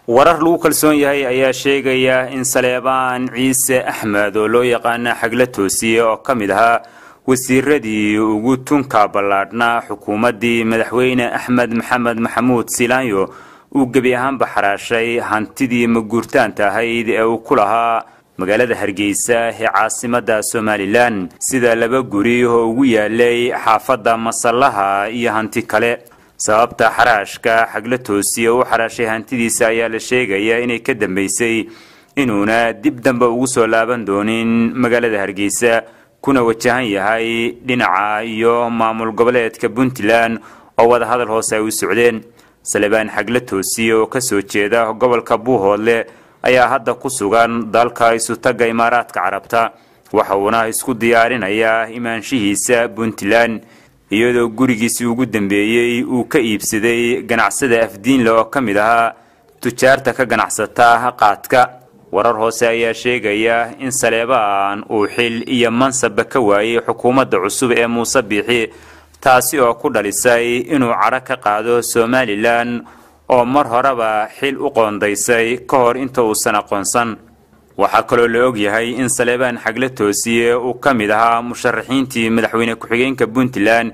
warar lagu kalsoon yahay ayaa sheegaya in Saleebaan Ciise Axmed oo loo yaqaan xagla toosiye oo kamid ahaa wasiiradii ugu tunka ballaadhna xukuumadii madaxweyne Axmed Maxamed Maxamuud Silaanyo uu gabi ahaan baxraashay hantidii maguurtaanta ahayd ee uu ku lahaa magaalada Hargeysa ee caasimadda Somaliland sida laba guri oo ugu yaalay xaafadda Masallaha iyo hanti kale sababta xaraashka xagla toosiye oo xaraashay hantidiisa ayaa la sheegaya inay ka dambeysay inuuna dib dambe ugu soo laaban doonin magaalada Hargeysa kuna wajahan yahay dhinaca iyo maamul goboleedka Puntland oo wada hadal hoose ay u socdeen Saleebaan xagla toosiye oo ka soo jeeda gobolka Buuhoodle ayaa hadda ku sugan dalka Isutaga Imaaraadka Carabta waxa uuna isku diyaarinaya imaanshihiisa Puntland iyadoo gurigiisa ugu dambeeyay uu ka iibsaday ganacsada afdiinle oo kamid ahaa tujaarta ka ganacsata qaadka warar hoose ayaa sheegaya in Saleebaan uu xil iyo mansab ka waayay xukuumadda cusub ee Muuse Biixi taasi oo ku dhalisay inuu cara ka qaado Somaliland oo mar horeba xil u qoondaysay ka hor inta uu aqoonsan waxa kaloo la og yahay in Saleebaan xagla toosiye uu kamid ahaa musharaxiintii madaxweyne ku-xigeenka Puntland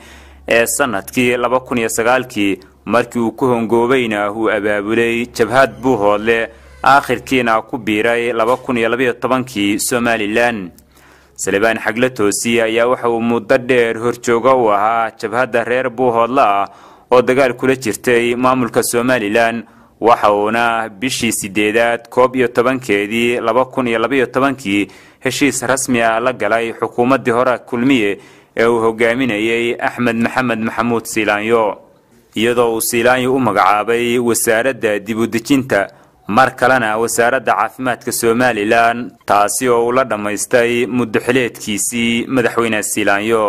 ee sanadkii 2009 markii uu ku hongoobayna uu abaabulay jabhad Buuhoodle aakhirkiina ku biiray 2012 Somaliland Saleebaan xagla toosiye ayaa waxa uu muddo dheer horjooga u ahaa jabhadda reer Buuhoodle oo dagaal kula jirtay maamulka Somaliland waxa uuna bishii 8 11keedii 2012 heshiis rasmi ah la galay xukuumadii hore kulmiye ee uu hogaaminayay Axmed Maxamed Maxamuud Silaanyo iyadoo uu Silaanyo u magacaabay wasaaradda dib u dejinta mar kalena wasaaradda caafimaadka Somaliland taasi oo la dhameystay muddo xileedkiisii madaxweyne Silaanyo